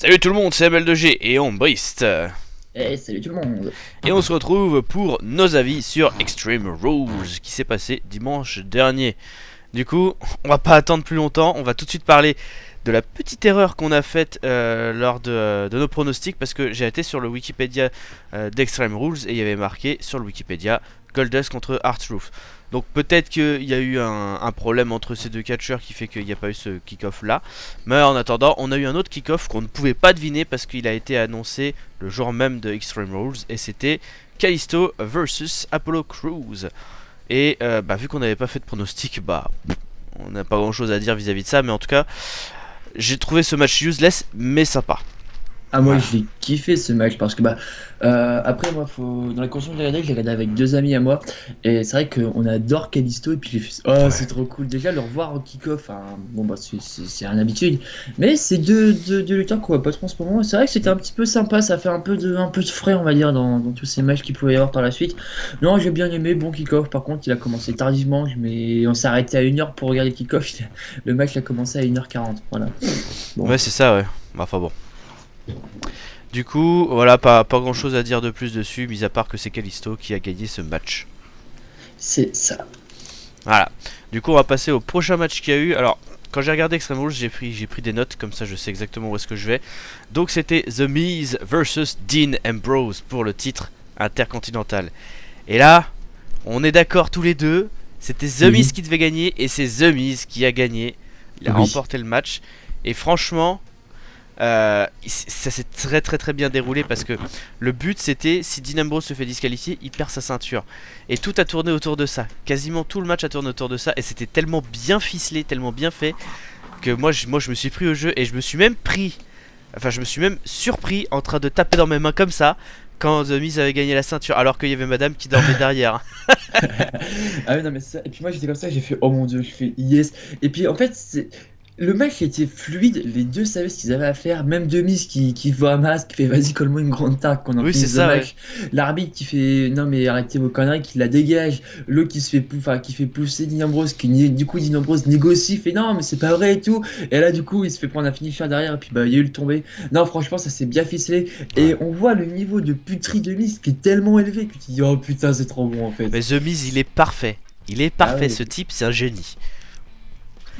Salut tout le monde, c'est ML2G et on briste. Hey, salut tout le monde. Et on se retrouve pour nos avis sur Extreme Rules qui s'est passé dimanche dernier. Du coup, on va pas attendre plus longtemps, on va tout de suite parler de la petite erreur qu'on a faite lors de nos pronostics, parce que j'ai été sur le Wikipédia d'Extreme Rules et il y avait marqué sur le Wikipédia Goldust contre R-Truth. Donc peut-être qu'il y a eu un problème entre ces deux catcheurs qui fait qu'il n'y a pas eu ce kick-off là. Mais en attendant, on a eu un autre kick-off qu'on ne pouvait pas deviner parce qu'il a été annoncé le jour même de Extreme Rules. Et c'était Kalisto versus Apollo Crews. Et vu qu'on n'avait pas fait de pronostic, on n'a pas grand chose à dire vis-à-vis de ça. Mais en tout cas, j'ai trouvé ce match useless mais sympa. Ah, moi Voilà. j'ai kiffé ce match parce que après moi dans la conscience de regarder, je l'ai regardé avec deux amis à moi et c'est vrai qu'on adore Kalisto et puis j'ai fait oh Ouais. c'est trop cool déjà le revoir au kick-off, hein, bon c'est une habitude mais c'est deux lutteurs qu'on voit pas trop en ce moment et c'est vrai que c'était un petit peu sympa, ça fait un peu de frais on va dire dans tous ces matchs qu'il pouvait y avoir par la suite. Non, j'ai bien aimé, bon kick-off. Par contre il a commencé tardivement, mais on s'est arrêté à 1 heure pour regarder le kick-off. Le match a commencé à 1h40, voilà. Bon. Ouais, c'est ça, ouais. Enfin bon. Du coup, voilà, pas grand chose à dire de plus dessus, mis à part que c'est Kalisto qui a gagné ce match. C'est ça. Voilà. Du coup, on va passer au prochain match qu'il y a eu. Alors, quand j'ai regardé Extreme Rules, j'ai pris des notes, comme ça je sais exactement où est-ce que je vais. Donc, c'était The Miz versus Dean Ambrose pour le titre intercontinental. Et là, on est d'accord tous les deux. C'était The Miz qui devait gagner et c'est The Miz qui a gagné. Il a Oui. remporté le match. Et franchement, ça s'est très bien déroulé parce que le but c'était, si Dean Ambrose se fait disqualifier, il perd sa ceinture. Et tout a tourné autour de ça. Quasiment tout le match a tourné autour de ça. Et c'était tellement bien ficelé, tellement bien fait que moi je me suis pris au jeu et je me suis même surpris en train de taper dans mes mains comme ça quand The Miz avait gagné la ceinture alors qu'il y avait madame qui dormait derrière. Ah oui, non, mais ça. Et puis moi j'étais comme ça, j'ai fait oh mon dieu, je fais yes. Et puis en fait, le match était fluide, les deux savaient ce qu'ils avaient à faire. Même Demise qui voit un masque, qui fait vas-y, colle-moi une grande tarte qu'on en Oui, c'est finisse le ça, ouais. match. L'arbitre qui fait non, mais arrêtez vos conneries, qui la dégage. L'autre qui se fait, qui fait pousser Dean Ambrose, du coup Dean Ambrose négocie, fait non, mais c'est pas vrai et tout. Et là, du coup, il se fait prendre un finisher derrière, et puis il y a eu le tombé. Non, franchement, ça s'est bien ficelé. Et on voit le niveau de puterie de Miz qui est tellement élevé que tu te dis oh putain, c'est trop bon en fait. Mais The Miz, il est parfait. Il est Ah parfait, ouais. ce type, c'est un génie.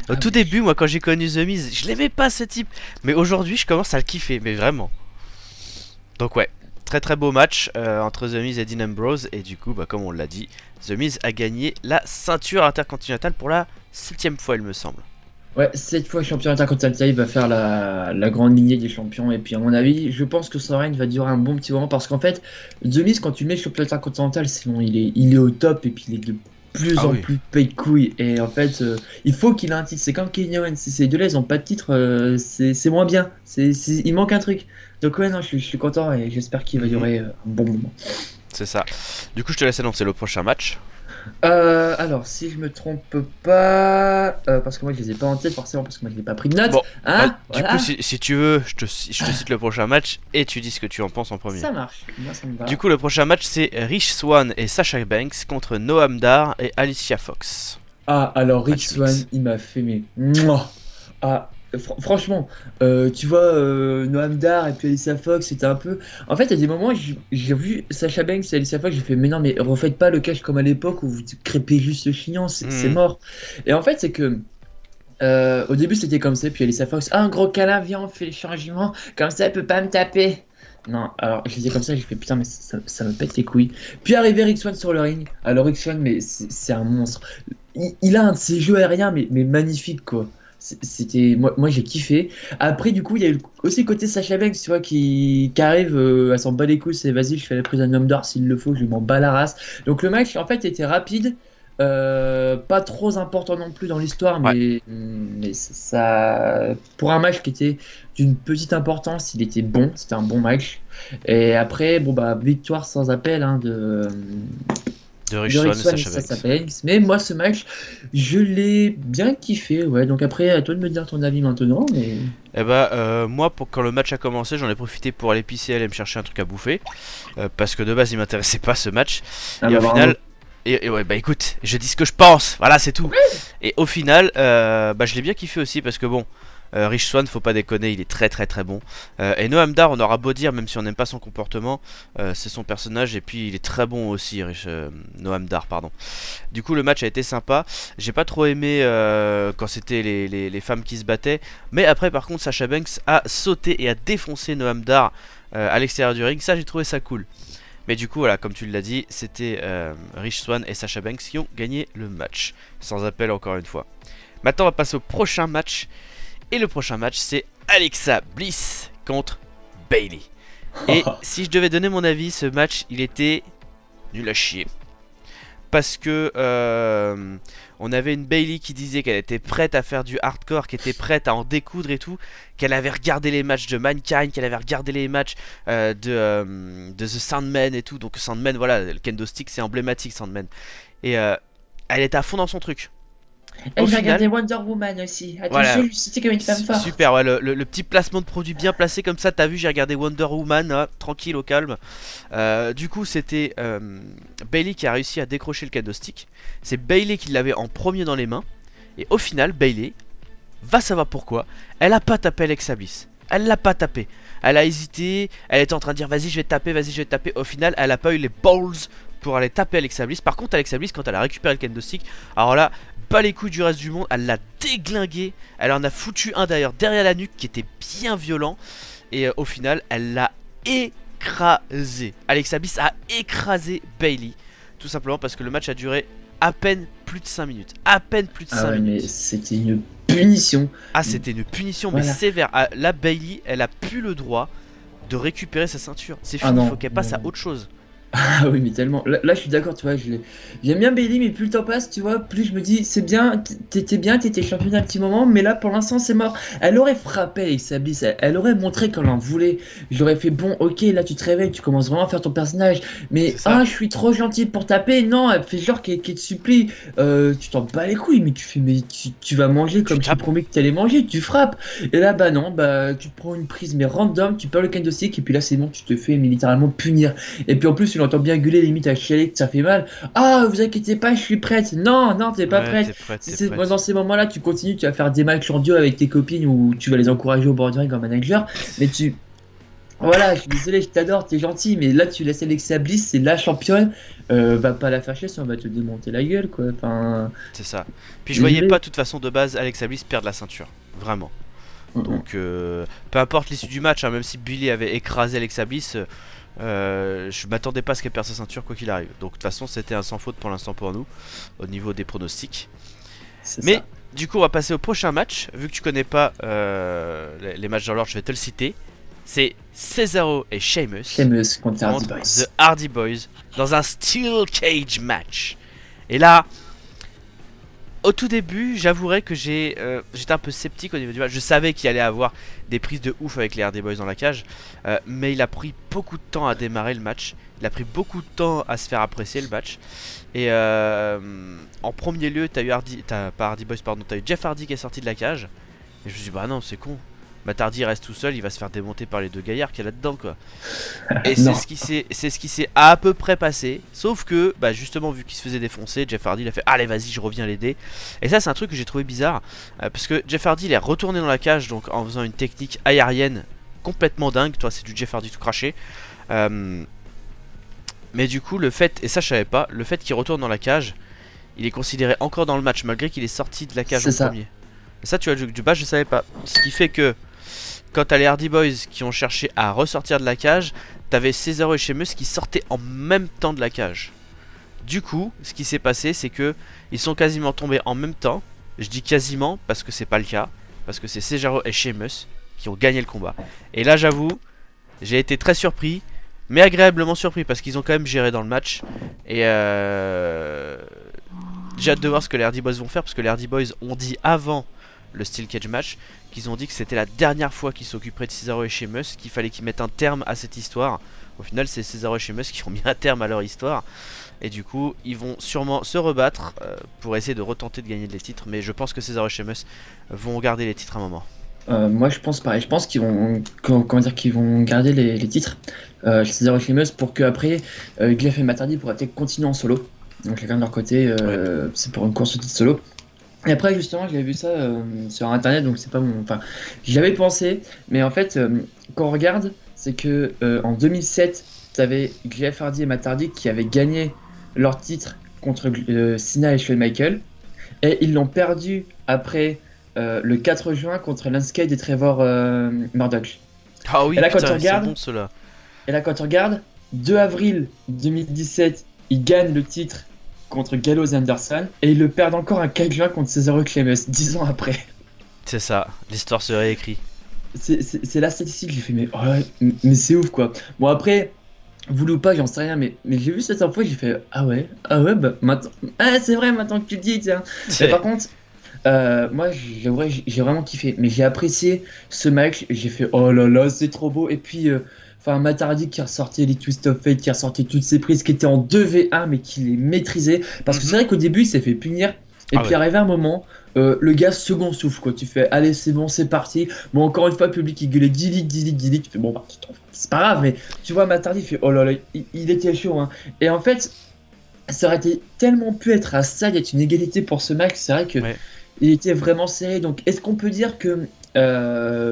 Au Ah tout oui. début, moi, quand j'ai connu The Miz, je l'aimais pas ce type. Mais aujourd'hui, je commence à le kiffer, mais vraiment. Donc ouais, très beau match entre The Miz et Dean Ambrose. Et du coup, comme on l'a dit, The Miz a gagné la ceinture intercontinentale pour la 7ème fois, il me semble. Ouais, cette fois champion intercontinental, il va faire la grande lignée des champions. Et puis, à mon avis, je pense que son règne va durer un bon petit moment. Parce qu'en fait, The Miz, quand tu le mets champion intercontinental, c'est bon, il est au top. Et puis, il est de plus Ah en oui. plus paye couille. Et en fait, il faut qu'il ait un titre. C'est comme Kevin Owens. Si ces deux-là, ils ont pas de titre, c'est moins bien. Il manque un truc. Donc, ouais, non, je suis content. Et j'espère qu'il va durer un bon moment. C'est ça. Du coup, je te laisse annoncer le prochain match. Alors, si je me trompe pas, parce que moi je les ai pas en tête forcément, parce que moi je n'ai pas pris de notes, Bon, hein, du voilà, coup, si tu veux, je te cite le prochain match et tu dis ce que tu en penses en premier. ça marche, moi ça me va. Du coup, le prochain match, c'est Rich Swann et Sasha Banks contre Noam Dar et Alicia Fox. Ah, alors Rich Match Swann, mix. il m'a fait mais, mouah. Ah, franchement, tu vois, Noam Dar et puis Alicia Fox, c'était un peu. En fait, à des moments, j'ai vu Sacha Banks et Alicia Fox, j'ai fait, mais non, mais refaites pas le catch comme à l'époque où vous crêpez juste le chignon, c'est Hmm. mort. Et en fait, c'est que. Au début c'était comme ça, puis Alicia Fox, ah un gros câlin, viens on fait le changement, comme ça elle peut pas me taper. Non, alors je disais comme ça, j'ai fait putain mais ça me pète les couilles. Puis arrivé Rick Swann sur le ring, alors Rick Swann mais c'est un monstre. Il a un de ses jeux aériens mais magnifique quoi. C'était moi j'ai kiffé. Après du coup il y a eu aussi le côté Sacha Banks tu vois qui arrive à s'en bat les couilles, c'est vas-y je fais la prise d'un homme d'or s'il le faut, je m'en bats la race. Donc le match en fait était rapide. Pas trop important non plus dans l'histoire, Ouais. mais ça, pour un match qui était d'une petite importance, il était bon, c'était un bon match. Et après, bon bah victoire sans appel hein, De Rich de Swann Rick et Swann et Sasha Sasha Banks. Banks. Mais moi, ce match, je l'ai bien kiffé. Ouais, donc après, à toi de me dire ton avis maintenant. Mais Eh moi, quand le match a commencé, j'en ai profité pour aller pisser et aller me chercher un truc à bouffer. Parce que de base, il m'intéressait pas ce match. ah Et au bah bravo. final, et ouais, écoute, je dis ce que je pense, voilà, c'est tout. Et au final, je l'ai bien kiffé aussi parce que bon, Rich Swann, faut pas déconner, il est très très très bon. Et Noam Dar, on aura beau dire, même si on n'aime pas son comportement, c'est son personnage et puis il est très bon aussi, Noam Dar, pardon. Du coup, le match a été sympa. J'ai pas trop aimé quand c'était les femmes qui se battaient, mais après, par contre, Sasha Banks a sauté et a défoncé Noam Dar à l'extérieur du ring. Ça, j'ai trouvé ça cool. Mais du coup, voilà, comme tu l'as dit, c'était Rich Swann et Sasha Banks qui ont gagné le match. Sans appel, encore une fois. Maintenant, on va passer au prochain match. Et le prochain match, c'est Alexa Bliss contre Bayley. Et si je devais donner mon avis, ce match, il était nul à chier. Parce que on avait une Bayley qui disait qu'elle était prête à faire du hardcore, qui était prête à en découdre et tout, qu'elle avait regardé les matchs de Mankind, qu'elle avait regardé les matchs de The Sandman et tout. Donc Sandman, voilà, le kendo stick, c'est emblématique Sandman. Et elle était à fond dans son truc. Elle Au va final, regarder Wonder Woman aussi. Attention, voilà. je sais comme une femme forte. Super, ouais, le petit placement de produit bien placé comme ça, t'as vu, j'ai regardé Wonder Woman, là, tranquille, au calme. Du coup, c'était Bayley qui a réussi à décrocher le kendo stick. C'est Bayley qui l'avait en premier dans les mains. Et au final, Bayley, va savoir pourquoi, elle a pas tapé Alexa Bliss. Elle l'a pas tapé. Elle a hésité, elle était en train de dire vas-y je vais te taper, vas-y je vais te taper. Au final, elle a pas eu les balls pour aller taper Alexa Bliss. Par contre, Alexa Bliss, quand elle a récupéré le kendo stick, alors là, pas les couilles du reste du monde, elle l'a déglingué. Elle en a foutu un d'ailleurs derrière la nuque qui était bien violent. Et au final, elle l'a écrasé. Alexa Bliss a écrasé Bayley. Tout simplement parce que le match a duré à peine plus de 5 minutes. À peine plus de 5 Ah ouais, mais minutes. c'était une punition. Ah, c'était une punition, mais Voilà. sévère. Ah, là, Bayley, elle a plus le droit de récupérer sa ceinture. C'est Ah fini, il non, faut qu'elle passe à non. autre chose. Ah oui, mais tellement. Là, je suis d'accord, tu vois. J'aime bien Bailey, mais plus le temps passe, tu vois, plus je me dis, c'est bien, t'étais championne un petit moment, mais là, pour l'instant, c'est mort. Elle aurait frappé avec sa Bliss, elle aurait montré qu'elle en voulait. J'aurais fait, bon, ok, là, tu te réveilles, tu commences vraiment à faire ton personnage, mais C'est ça. je suis trop gentille pour taper. Non, elle fait genre qu'elle te supplie. Tu t'en bats les couilles, mais tu fais, mais tu vas manger comme je t'ai tapes. promis que t'allais manger, tu frappes. Et là, bah non, bah, tu te prends une prise, mais random, tu perds le candlestick, et puis là, c'est bon, tu te fais mais littéralement punir. Et puis en plus, tu l'entends bien gueuler, limite à chialer que ça fait mal. Ah, vous inquiétez pas, je suis prête. Non, non, t'es pas Ouais, prête. t'es prête, t'es Moi, prête. dans ces moments-là, tu continues, tu vas faire des matchs en duo avec tes copines ou tu vas les encourager au bord du ring en manager. Mais tu. Voilà, je suis désolé, je t'adore, t'es gentil, mais là, tu laisses Alexa Bliss, c'est la championne. Va pas la faire chier, sinon on va te démonter la gueule, quoi. Enfin. C'est ça. Puis je voyais Désolé. pas, de toute façon, de base, Alexa Bliss perdre la ceinture. Vraiment. Donc, peu importe l'issue du match, hein, même si Billy avait écrasé Alexa Bliss, je m'attendais pas à ce qu'elle perde sa ceinture, quoi qu'il arrive. Donc, de toute façon, c'était un sans faute pour l'instant pour nous, au niveau des pronostics. C'est Mais, ça. du coup, on va passer au prochain match. Vu que tu connais pas les matchs dans l'ordre, je vais te le citer. C'est Cesaro et Sheamus Sheamus contre Hardy contre Boys. The Hardy Boys dans un Steel Cage match. Et là, au tout début, j'avouerais que j'étais un peu sceptique au niveau du match. Je savais qu'il allait avoir des prises de ouf avec les Hardy Boys dans la cage, mais il a pris beaucoup de temps à démarrer le match. Il a pris beaucoup de temps à se faire apprécier le match. Et en premier lieu, pas Hardy Boys, pardon, t'as eu Jeff Hardy qui est sorti de la cage. Et je me suis dit, bah non, c'est con. Matt Hardy reste tout seul, il va se faire démonter par les deux gaillards qu'il y a là-dedans, quoi. Et Non. c'est ce qui s'est à peu près passé. Sauf que, bah justement, vu qu'il se faisait défoncer, Jeff Hardy il a fait allez, vas-y, je reviens l'aider. Et ça, c'est un truc que j'ai trouvé bizarre. Parce que Jeff Hardy il est retourné dans la cage donc en faisant une technique aérienne complètement dingue. Toi, c'est du Jeff Hardy tout craché. Mais du coup, le fait, et ça, je savais pas, le fait qu'il retourne dans la cage, il est considéré encore dans le match malgré qu'il est sorti de la cage en C'est ça. premier. Et ça, tu vois, du bas, je savais pas. Ce qui fait que quand t'as les Hardy Boys qui ont cherché à ressortir de la cage, t'avais Cesaro et Sheamus qui sortaient en même temps de la cage. Du coup, ce qui s'est passé, c'est que ils sont quasiment tombés en même temps. Je dis quasiment parce que c'est pas le cas, parce que c'est Cesaro et Sheamus qui ont gagné le combat. Et là, j'avoue, j'ai été très surpris, mais agréablement surpris parce qu'ils ont quand même géré dans le match. Et j'ai hâte de voir ce que les Hardy Boys vont faire parce que les Hardy Boys ont dit avant le Steel Cage match qu'ils ont dit que c'était la dernière fois qu'ils s'occuperaient de Cesaro et Sheamus, qu'il fallait qu'ils mettent un terme à cette histoire. Au final, c'est Cesaro et Sheamus qui ont mis un terme à leur histoire. Et du coup, ils vont sûrement se rebattre pour essayer de retenter de gagner les titres. Mais je pense que Cesaro et Sheamus vont garder les titres à un moment. Moi, je pense pareil. Je pense qu'ils vont, comment dire, qu'ils vont garder les titres chez Cesaro et Sheamus pour qu'après, Jeff et Matt Hardy pourraient peut-être continuer en solo. Donc, chacun de leur côté, c'est pour une course au titre solo. Et après, justement, j'avais vu ça sur internet, donc c'est pas mon. Enfin, j'y avais pensé, mais en fait, quand on regarde, c'est que en 2007, t'avais Jeff Hardy et Matt Hardy qui avaient gagné leur titre contre Cena et Shawn Michaels, et ils l'ont perdu après le 4 juin contre Lance Cade et Trevor Murdoch. Ah Et oui, là, quand tu putain, c'est regardes, bon cela. 2 avril 2017, ils gagnent le titre contre Gallows et Anderson, et ils le perdent encore un 4 juin contre Cesaro et Sheamus, 10 ans après. C'est ça, l'histoire se réécrit. C'est la statistique, j'ai fait, mais, oh ouais, mais c'est ouf quoi. Bon, après, voulu ou pas, j'en sais rien, mais j'ai vu cette info, j'ai fait, ah ouais, bah maintenant. Ah, c'est vrai, maintenant que tu le dis, tiens. Mais par contre, moi, j'ai vraiment kiffé, mais j'ai apprécié ce match, j'ai fait, oh là là, c'est trop beau. Et puis, enfin, Matt Hardy qui a ressorti les Twist of Fate, qui a ressorti toutes ses prises, qui étaient en 2v1, mais qui les maîtrisait. Parce que c'est vrai qu'au début, il s'est fait punir. Et Ah puis ouais. arrivé un moment, le gars second souffle quoi. Tu fais allez c'est bon c'est parti. Bon encore une fois le public il gueulait delete delete delete. Tu fais bon bah c'est pas grave mais tu vois Matardi il fait oh là là il était chaud hein. Et en fait ça aurait été tellement pu être à ça d'être une égalité pour ce match. C'est vrai que Ouais. il était vraiment serré. Donc est-ce qu'on peut dire que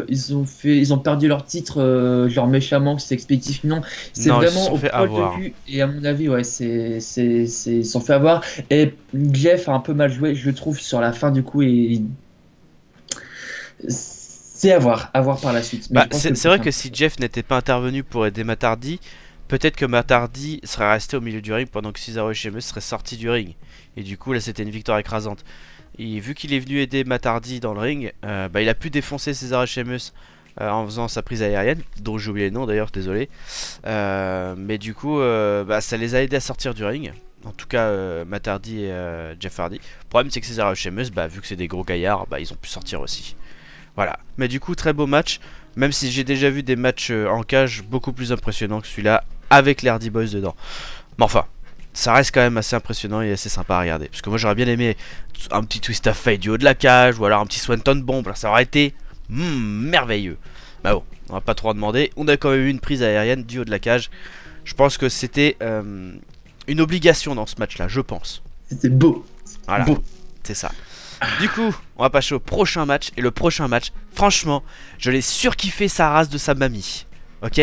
ils ont perdu leur titre genre méchamment que c'est expéditif? Non, c'est Non, ils se vraiment sont au fait poil de avoir. vue et à mon avis ouais ils se sont fait avoir. Et Jeff a un peu mal joué je trouve sur la fin du coup et c'est à voir par la suite. Mais Bah, je pense que le c'est vrai prochain. que si Jeff n'était pas intervenu pour aider Matt Hardy, peut-être que Matt Hardy serait resté au milieu du ring pendant que Cesaro et Sheamus seraient sortis du ring. Et du coup, là, c'était une victoire écrasante. Et vu qu'il est venu aider Matt Hardy dans le ring, bah, il a pu défoncer Cesaro et Sheamus en faisant sa prise aérienne, dont j'ai oublié le nom d'ailleurs, désolé. Mais du coup, bah, ça les a aidés à sortir du ring. En tout cas, Matt Hardy et Jeff Hardy. Le problème, c'est que Cesaro et Sheamus, bah, vu que c'est des gros gaillards, bah, ils ont pu sortir aussi. Voilà. Mais du coup, très beau match. Même si j'ai déjà vu des matchs en cage beaucoup plus impressionnants que celui-là, avec les Hardy Boys dedans. Mais enfin, ça reste quand même assez impressionnant et assez sympa à regarder. Parce que moi, j'aurais bien aimé un petit twist of fate du haut de la cage, ou alors un petit Swanton bomb. Ça aurait été merveilleux. Bah bon, on va pas trop en demander. On a quand même eu une prise aérienne du haut de la cage. Je pense que c'était une obligation dans ce match-là, je pense. C'était beau. Voilà, Beau. c'est ça. Du coup, on va passer au prochain match. Et le prochain match, franchement, je l'ai surkiffé sa race de sa mamie. Ok,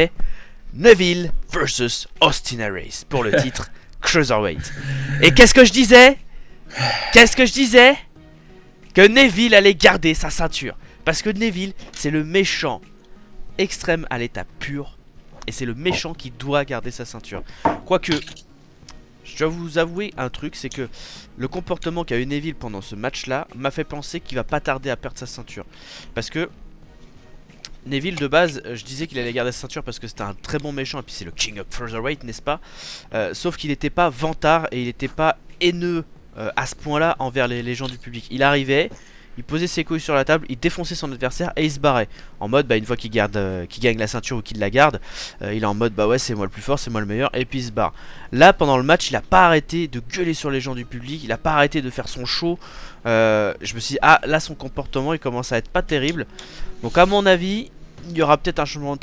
Neville versus Austin Aries pour le titre Cruiserweight. Et qu'est-ce que je disais? Qu'est-ce que je disais? Que Neville allait garder sa ceinture. Parce que Neville, c'est le méchant extrême à l'état pur. Et c'est le méchant qui doit garder sa ceinture. Quoique, je dois vous avouer un truc, c'est que le comportement qu'a eu Neville pendant ce match-là m'a fait penser qu'il va pas tarder à perdre sa ceinture. Parce que Neville de base, je disais qu'il allait garder sa ceinture parce que c'était un très bon méchant et puis c'est le King of Cruiserweight, n'est-ce pas? Sauf qu'il n'était pas vantard et il n'était pas haineux à ce point-là envers les gens du public. Il arrivait, il posait ses couilles sur la table, il défonçait son adversaire et il se barrait. En mode, bah, une fois qu'il gagne la ceinture ou qu'il la garde, il est en mode, bah ouais, c'est moi le plus fort, c'est moi le meilleur, et puis il se barre. Là, pendant le match, il a pas arrêté de gueuler sur les gens du public, il a pas arrêté de faire son show. Je me suis dit, ah, là, son comportement, il commence à être pas terrible. Donc, à mon avis, il y aura peut-être un changement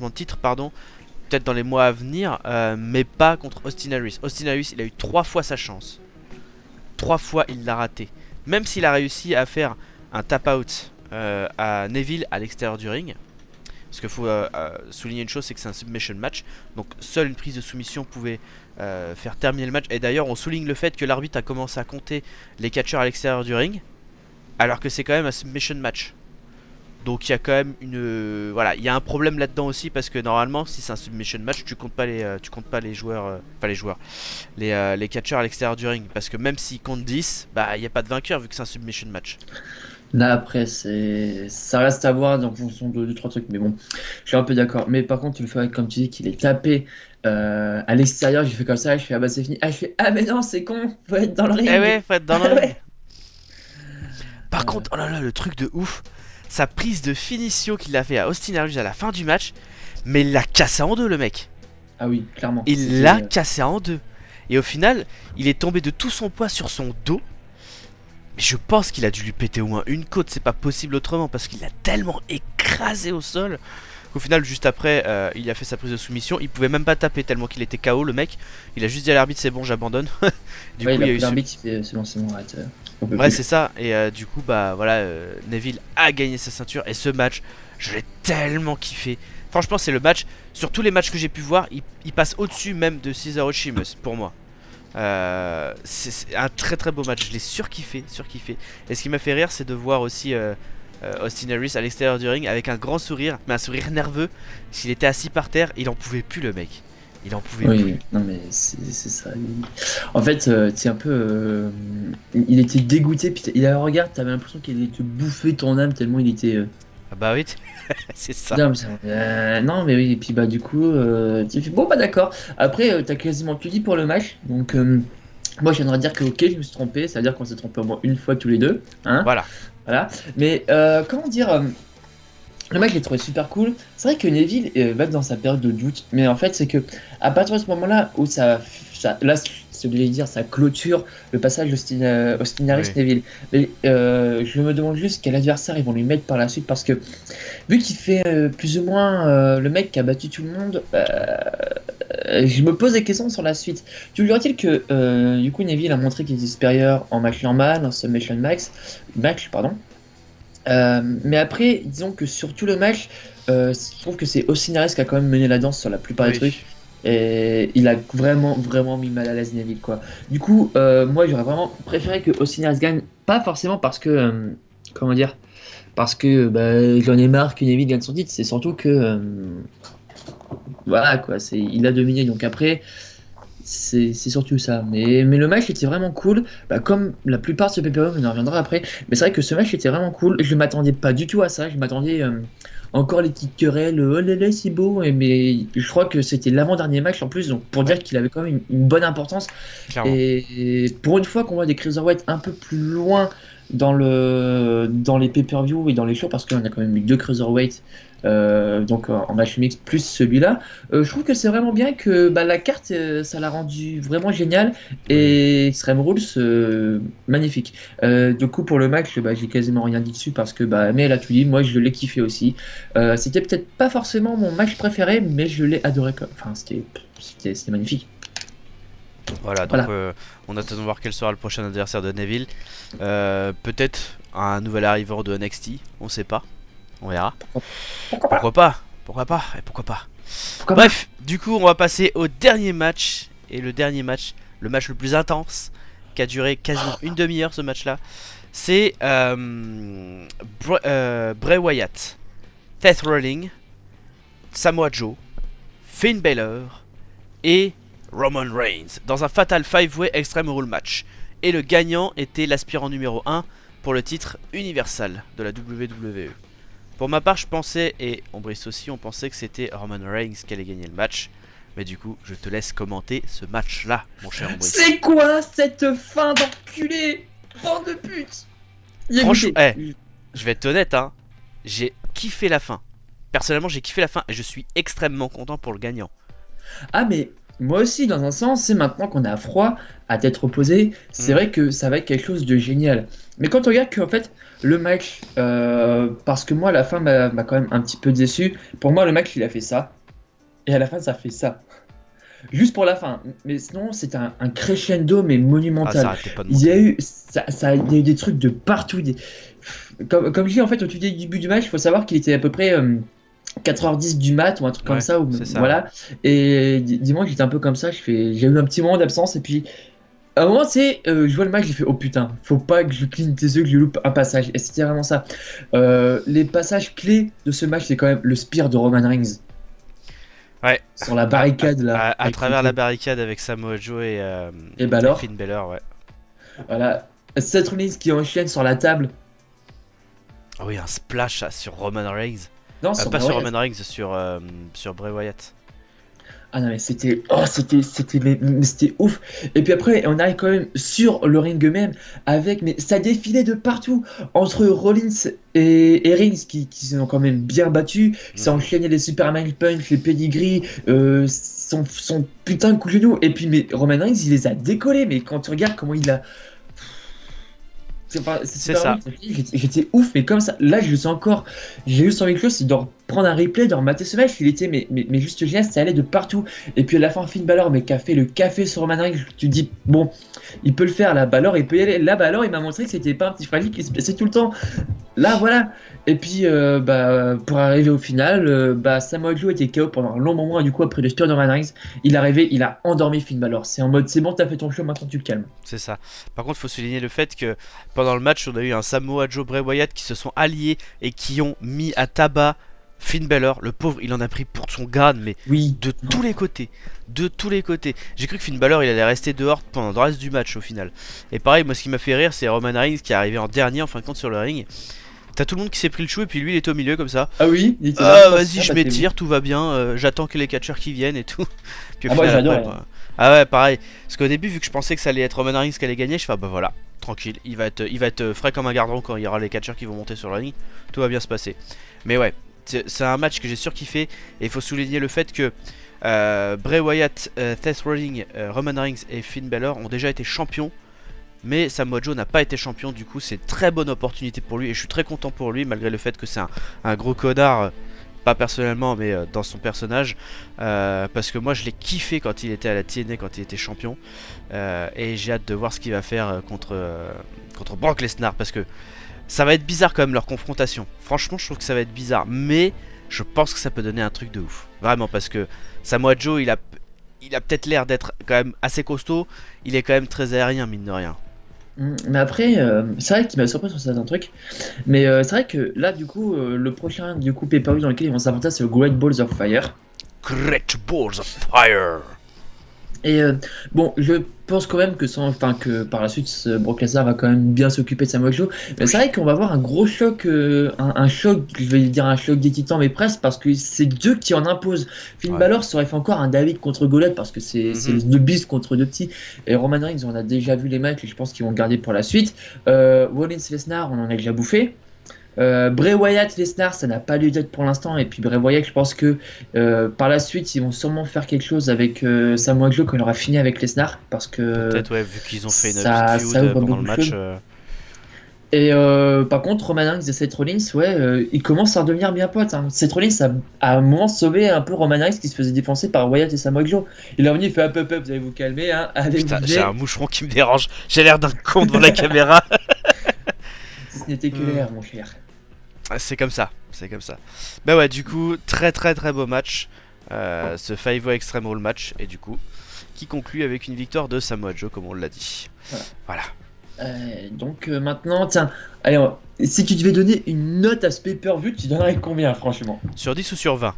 de titre, pardon, peut-être dans les mois à venir, mais pas contre Austin Harris. Austin Harris, il a eu 3 fois sa chance. 3 fois, il l'a raté. Même s'il a réussi à faire un tap-out à Neville à l'extérieur du ring. Parce qu'il faut souligner une chose, c'est que c'est un submission match. Donc seule une prise de soumission pouvait faire terminer le match. Et d'ailleurs, on souligne le fait que l'arbitre a commencé à compter les catcheurs à l'extérieur du ring. Alors que c'est quand même un submission match. Donc il y a quand même une voilà, il y a un problème là-dedans aussi parce que normalement si c'est un submission match, tu comptes pas les joueurs pas les joueurs, les catcheurs à l'extérieur du ring parce que même s'ils comptent 10, bah il y a pas de vainqueur vu que c'est un submission match. Là après ça reste à voir en fonction de 2-3 trucs. Mais bon, je suis un peu d'accord. Mais par contre, le fait comme tu dis qu'il est tapé à l'extérieur, j'ai fait comme ça, je fais ah bah c'est fini. Ah je fais ah mais non c'est con, faut être dans le Eh ring. ouais, faut être dans le Ah ring. ouais. Par Euh, contre, oh là là, le truc de ouf, sa prise de finition qu'il a fait à Austin Aries à la fin du match, mais il l'a cassé en deux le mec. Ah oui, clairement. Il C'était l'a cassé en deux. Et au final, il est tombé de tout son poids sur son dos. Je pense qu'il a dû lui péter au moins une côte, c'est pas possible autrement parce qu'il l'a tellement écrasé au sol qu'au final, juste après, il a fait sa prise de soumission. Il pouvait même pas taper tellement qu'il était KO le mec. Il a juste dit à l'arbitre c'est bon, j'abandonne. Du ouais, coup, il il a y a pris eu l'arbitre, il fait c'est bon, arrête. On peut Ouais, plus. c'est ça. Et du coup, bah voilà, Neville a gagné sa ceinture. Et ce match, je l'ai tellement kiffé. Franchement, c'est le match. Sur tous les matchs que j'ai pu voir, il passe au-dessus même de Cesaro Sheamus pour moi. C'est un très très beau match. Je l'ai surkiffé, surkiffé. Et ce qui m'a fait rire, c'est de voir aussi Austin Harris à l'extérieur du ring avec un grand sourire, mais un sourire nerveux. S'il était assis par terre, il en pouvait plus, le mec. Il en pouvait plus. Oui, non mais c'est ça. En fait, c'est un peu. Il était dégoûté, puis il a un regard, t'avais l'impression qu'il allait te bouffer ton âme tellement il était. Ah bah oui, c'est ça. Non, non, mais oui, et puis bah du coup, tu fais bon bah d'accord. Après, t'as quasiment tout dit pour le match, donc moi j'aimerais dire que ok, je me suis trompé, c'est-à-dire qu'on s'est trompé au moins une fois tous les deux, hein, Voilà. voilà. Mais comment dire, le match j'ai trouvé super cool. C'est vrai que Neville va dans sa période de doute, mais en fait c'est que à partir de ce moment-là où là, ce que je voulais dire, ça clôture le passage Austin Harris Oui. Neville. Mais je me demande juste quel adversaire ils vont lui mettre par la suite parce que vu qu'il fait plus ou moins le mec qui a battu tout le monde, je me pose des questions sur la suite. Tu il que du coup Neville a montré qu'il était supérieur en match normal, en submission match pardon. Mais après, disons que sur tout le match, je trouve que c'est Austin Harris qui a quand même mené la danse sur la plupart des Oui. trucs. Et il a vraiment, vraiment mis mal à l'aise Neville, quoi. Du coup, moi, j'aurais vraiment préféré que Austin Harris gagne. Pas forcément parce que, comment dire, parce que bah, j'en ai marre que Neville gagne son titre. C'est surtout que, voilà, quoi. Il a dominé. Donc après, c'est surtout ça. Mais le match était vraiment cool. Bah, comme la plupart de ce pay-per-view, on en reviendra après. Mais c'est vrai que ce match était vraiment cool. Je m'attendais pas du tout à ça. Je m'attendais encore les petites querelles. Oh là là, c'est beau. Mais je crois que c'était l'avant-dernier match en plus. Donc pour Ouais, dire qu'il avait quand même une bonne importance. clairement. Et pour une fois qu'on voit des Cruiserweight un peu plus loin dans les pay-per-view et dans les shows, parce qu'on a quand même eu deux Cruiserweight donc en match mix plus celui-là, je trouve que c'est vraiment bien que bah, la carte ça l'a rendu vraiment génial Oui. et Extreme Rules magnifique. Du coup pour le match bah, j'ai quasiment rien dit dessus parce que bah, mais elle a tout dit, moi je l'ai kiffé aussi. C'était peut-être pas forcément mon match préféré mais je l'ai adoré enfin c'était magnifique. Voilà, donc Voilà. on attend de voir quel sera le prochain adversaire de Neville. Peut-être un nouvel arrivant de NXT, on sait pas. On verra. Pourquoi pas? Pourquoi pas? Pourquoi pas? Et pourquoi pas? Pourquoi pas? Bref, du coup, on va passer au dernier match. Et le dernier match, le match le plus intense, qui a duré quasiment une demi-heure ce match-là, c'est Bray Wyatt, Seth Rollins, Samoa Joe, Finn Balor et Roman Reigns dans un fatal 5-way Extreme Rule match. Et le gagnant était l'aspirant numéro 1 pour le titre universal de la WWE. Pour ma part, je pensais, et on Brice aussi, on pensait que c'était Roman Reigns qui allait gagner le match. Mais du coup, je te laisse commenter ce match-là, mon cher Brice. C'est quoi cette fin d'enculé? Bande de pute! Franchement, je vais être honnête, hein, j'ai kiffé la fin. Personnellement, j'ai kiffé la fin et je suis extrêmement content pour le gagnant. Ah mais moi aussi dans un sens, c'est maintenant qu'on a froid à tête reposée, c'est Mm. vrai que ça va être quelque chose de génial. Mais quand on regarde que en fait le match, parce que moi la fin m'a quand même un petit peu déçu. Pour moi le match il a fait ça et à la fin ça fait ça. Juste pour la fin. Mais sinon c'est un crescendo mais Ah, ça monumental. arrêtait pas de Il y a monter. eu il y a eu des trucs de partout. Comme je dis en fait au tout début du match, il faut savoir qu'il était à peu près 4h10 du mat ou un truc comme Ouais, ça, ou c'est ça. voilà. Et dimanche j'étais un peu comme ça, j'ai eu un petit moment d'absence et puis à un moment tu sais, je vois le match, j'ai fait oh putain, faut pas que je cligne des yeux, que je loupe un passage. Et c'était vraiment ça. Les passages clés de ce match, c'est quand même le spear de Roman Reigns Ouais. sur la À, barricade là. à travers la barricade avec Samoa Joe Et bah et alors, Finn Balor, ouais. voilà. Seth Rollins qui enchaîne sur la table. Ah oui, un splash sur Roman Reigns. Non, sur Pas Bray sur Wyatt. Roman Reigns, sur Bray Wyatt. Ah non mais c'était ouf. Et puis après on arrive quand même sur le ring même avec mais ça défilait de partout entre Rollins et Reigns qui sont quand même bien battus, qui s'est Mhm. enchaîné les Superman Punch, les pedigrees, son putain de coup de genou et puis mais Roman Reigns il les a décollés mais quand tu regardes comment il a c'est C'est super ça. vite, j'étais ouf mais comme ça là je le sens encore, j'ai eu envie de chose c'est de prendre un replay, de remater ce match, il était mais juste génial, ça allait de partout. Et puis à la fin, Finn Balor, mais qui a fait le café sur Roman Reigns, tu te dis, bon, il peut le faire, là, Balor, il peut y aller. Là, Balor, il m'a montré que c'était pas un petit fragile qui se blessait tout le temps. Là, voilà. Et puis, pour arriver au final, Samoa Joe était KO pendant un long moment, et du coup, après le spear de Roman Reigns, il est arrivé, il a endormi Finn Balor. C'est en mode, c'est bon, t'as fait ton show, maintenant tu te calmes. C'est ça. Par contre, il faut souligner le fait que pendant le match, on a eu un Samoa Joe, Bray Wyatt qui se sont alliés et qui ont mis à tabac Finn Balor. Le pauvre, il en a pris pour son grade, mais Oui. de tous les côtés. De tous les côtés. J'ai cru que Finn Balor, il allait rester dehors pendant le reste du match au final. Et pareil, moi, ce qui m'a fait rire, c'est Roman Reigns qui est arrivé en dernier en fin de compte sur le ring. T'as tout le monde qui s'est pris le chou et puis lui il était au milieu comme ça. Ah oui, il était Ah là, vas-y, je bah, m'étire, tout va bien, j'attends que les catcheurs qui viennent et tout. Puis au Ah, moi, final, j'adore, après, ah ouais, pareil. Parce qu'au début, vu que je pensais que ça allait être Roman Reigns qui allait gagner, je fais bah voilà, tranquille, il va être frais comme un gardron quand il y aura les catcheurs qui vont monter sur la ligne, tout va bien se passer. Mais ouais, c'est un match que j'ai surkiffé et il faut souligner le fait que Bray Wyatt, Seth Rollins, Roman Reigns et Finn Balor ont déjà été champions. Mais Samoa Joe n'a pas été champion, du coup c'est une très bonne opportunité pour lui et je suis très content pour lui malgré le fait que c'est un gros connard, pas personnellement mais dans son personnage, parce que moi je l'ai kiffé quand il était à la TNA, quand il était champion, et j'ai hâte de voir ce qu'il va faire contre Brock Lesnar parce que ça va être bizarre quand même leur confrontation. Franchement je trouve que ça va être bizarre, mais je pense que ça peut donner un truc de ouf, vraiment, parce que Samoa Joe il a peut-être l'air d'être quand même assez costaud, il est quand même très aérien mine de rien. Mais après, c'est vrai qu'il m'a surpris sur certains trucs. Mais c'est vrai que là, du coup, le prochain pay-per-view dans lequel ils vont s'affronter, c'est le Great Balls of Fire. Great Balls of Fire. Et bon, je pense quand même que par la suite, Brock Lesnar va quand même bien s'occuper de Samoa Joe. Mais c'est vrai qu'on va avoir un gros choc, un choc, je vais dire un choc des titans, mais presque, parce que c'est deux qui en imposent. Finn Balor ça aurait fait encore un David contre Goliath, parce que c'est les deux bis contre deux petits. Et Roman Reigns, on a déjà vu les matchs, et je pense qu'ils vont garder pour la suite. Rollins Lesnar, on en a déjà bouffé. Bray Wyatt, Lesnar, ça n'a pas lieu d'être pour l'instant. Et puis Bray Wyatt, je pense que par la suite, ils vont sûrement faire quelque chose avec Samoa Joe quand il aura fini avec Lesnar. Parce que peut-être, ouais, vu qu'ils ont fait une ça petite feud ouvre pendant le beaucoup de match. choses. Et par contre, Roman Reigns et Seth Rollins, ils commencent à devenir bien potes. Hein. Seth Rollins a à un moment sauvé un peu Roman Reigns qui se faisait défoncer par Wyatt et Samoa Joe. Il est revenu, il fait hop, vous allez vous calmer. Hein. Allez, putain, j'ai un moucheron qui me dérange. J'ai l'air d'un con devant la caméra. Si ce n'était que l'air, mon cher. C'est comme ça, c'est comme ça. Bah ouais, du coup, très beau match. Ce 5-way Extreme Rule match. Et du coup, qui conclut avec une victoire de Samoa Joe, comme on l'a dit. Voilà. Donc maintenant, tiens, allez, si tu devais donner une note à ce pay-per-view, tu donnerais combien, franchement? Sur 10 ou sur 20?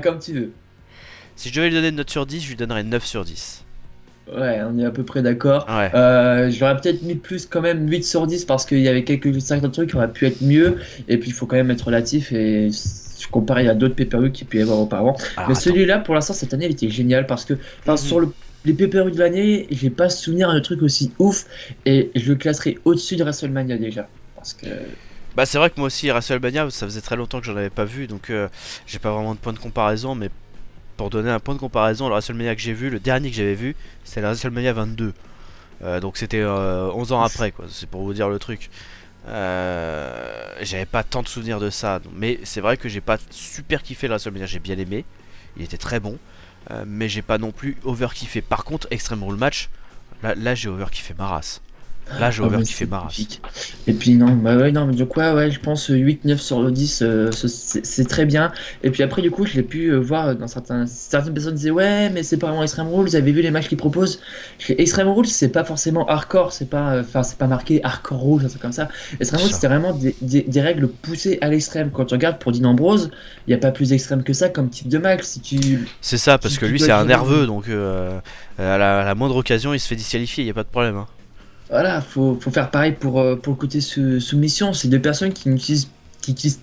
Comme tu veux. Si je devais lui donner une note sur 10, je lui donnerais 9 sur 10. Ouais, on est à peu près d'accord. Ouais. J'aurais peut-être mis plus quand même 8 sur 10 parce qu'il y avait certains trucs qui auraient pu être mieux. Et puis il faut quand même être relatif et comparé à d'autres pay-per-view qu'il peut y avoir auparavant. Alors, mais celui-là, pour l'instant, cette année, il était génial parce que sur les pay-per-view de l'année, j'ai pas souvenir d'un truc aussi ouf et je le classerai au-dessus de WrestleMania déjà. Parce que. Bah c'est vrai que moi aussi WrestleMania ça faisait très longtemps que j'en avais pas vu donc j'ai pas vraiment de point de comparaison, mais pour donner un point de comparaison, le WrestleMania que j'ai vu, le dernier que j'avais vu, c'était le WrestleMania 22. Donc c'était 11 ans après quoi, c'est pour vous dire le truc. J'avais pas tant de souvenirs de ça, mais c'est vrai que j'ai pas super kiffé le WrestleMania, j'ai bien aimé, il était très bon, mais j'ai pas non plus over kiffé. Par contre Extreme Rule match, là j'ai over kiffé ma race. Là j'ai over kiffé ma race. Et puis non, non, mais du coup, je pense 8-9 sur le 10, c'est très bien. Et puis après, du coup, je l'ai pu voir dans certaines personnes disaient ouais, mais c'est pas vraiment Extreme Rules, vous avez vu les matchs qu'ils proposent. Extreme Rules, c'est pas forcément hardcore, c'est pas marqué hardcore rouge, un truc comme ça. Extreme Rules, c'était vraiment des règles poussées à l'extrême. Quand tu regardes pour Dean Ambrose, il n'y a pas plus extrême que ça comme type de match. C'est ça, parce que lui c'est un nerveux, donc à la moindre occasion il se fait disqualifier, il n'y a pas de problème. Hein. Voilà, faut faire pareil pour le côté soumission. C'est deux personnes qui utilisent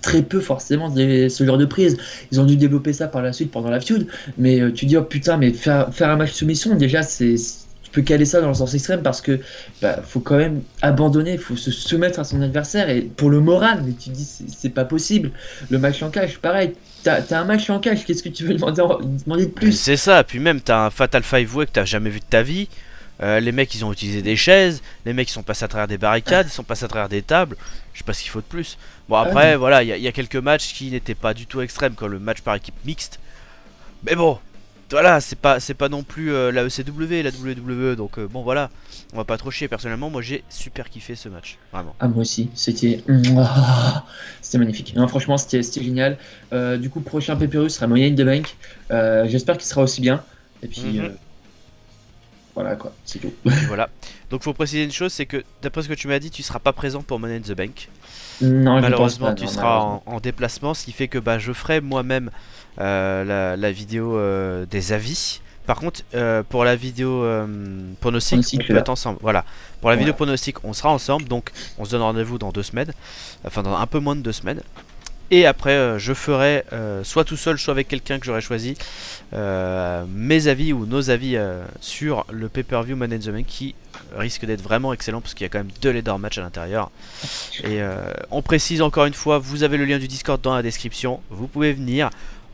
très peu forcément ce genre de prise. Ils ont dû développer ça par la suite pendant la feud. Mais tu dis, oh putain, mais faire un match soumission, déjà, tu peux caler ça dans le sens extrême parce que faut quand même abandonner, il faut se soumettre à son adversaire. Et pour le moral, mais tu dis, c'est pas possible. Le match en cage, pareil. T'as un match en cage, qu'est-ce que tu veux demander de plus? C'est ça, puis même t'as un Fatal 5-Way que t'as jamais vu de ta vie. Les mecs ils ont utilisé des chaises, les mecs ils sont passés à travers des barricades, ils sont passés à travers des tables. Je sais pas ce qu'il faut de plus. Bon après voilà, il y a quelques matchs qui n'étaient pas du tout extrêmes, comme le match par équipe mixte. Mais bon, voilà, c'est pas non plus la ECW et la WWE, donc bon voilà, on va pas trop chier. Personnellement, moi j'ai super kiffé ce match, vraiment. Ah, moi aussi, c'était magnifique. Non, franchement, c'était génial. Du coup, prochain pay-per-view sera Money in the Bank. J'espère qu'il sera aussi bien. Et puis, voilà quoi, c'est tout. Et voilà. Donc faut préciser une chose, c'est que d'après ce que tu m'as dit, tu seras pas présent pour Money in the Bank. Non, je pense Malheureusement, pas. tu Non, seras malheureusement. en déplacement, ce qui fait que bah, je ferai moi-même la vidéo des avis. Par contre, pour la vidéo On est pronostic, ici, on je suis peut là. être ensemble. Voilà. Pour la vidéo Ouais. pronostic, on sera ensemble. Donc, on se donne rendez-vous dans 2 semaines. Enfin, dans un peu moins de 2 semaines. Et après, je ferai soit tout seul, soit avec quelqu'un que j'aurai choisi, mes avis ou nos avis sur le pay-per-view Money in the Bank qui risque d'être vraiment excellent parce qu'il y a quand même 2 leader match à l'intérieur. Et on précise encore une fois, vous avez le lien du Discord dans la description, vous pouvez venir,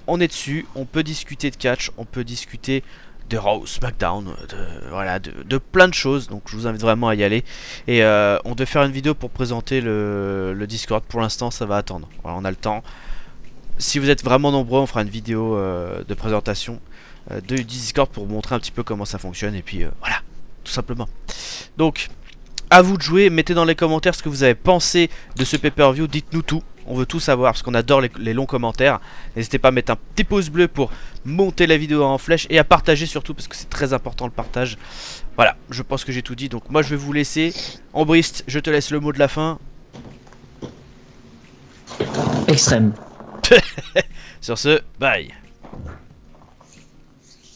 on est dessus, on peut discuter de catch, on peut discuter de Raw, SmackDown, voilà, de plein de choses, donc je vous invite vraiment à y aller. Et on devait faire une vidéo pour présenter le Discord, pour l'instant ça va attendre, voilà, on a le temps. Si vous êtes vraiment nombreux, on fera une vidéo de présentation du Discord pour vous montrer un petit peu comment ça fonctionne, et puis voilà, tout simplement. Donc, à vous de jouer, mettez dans les commentaires ce que vous avez pensé de ce pay-per-view, dites-nous tout, on veut tout savoir parce qu'on adore les longs commentaires. N'hésitez pas à mettre un petit pouce bleu pour monter la vidéo en flèche et à partager surtout parce que c'est très important le partage. Voilà, je pense que j'ai tout dit, donc moi je vais vous laisser. Ambrist, je te laisse le mot de la fin. Extrême. Sur ce, bye.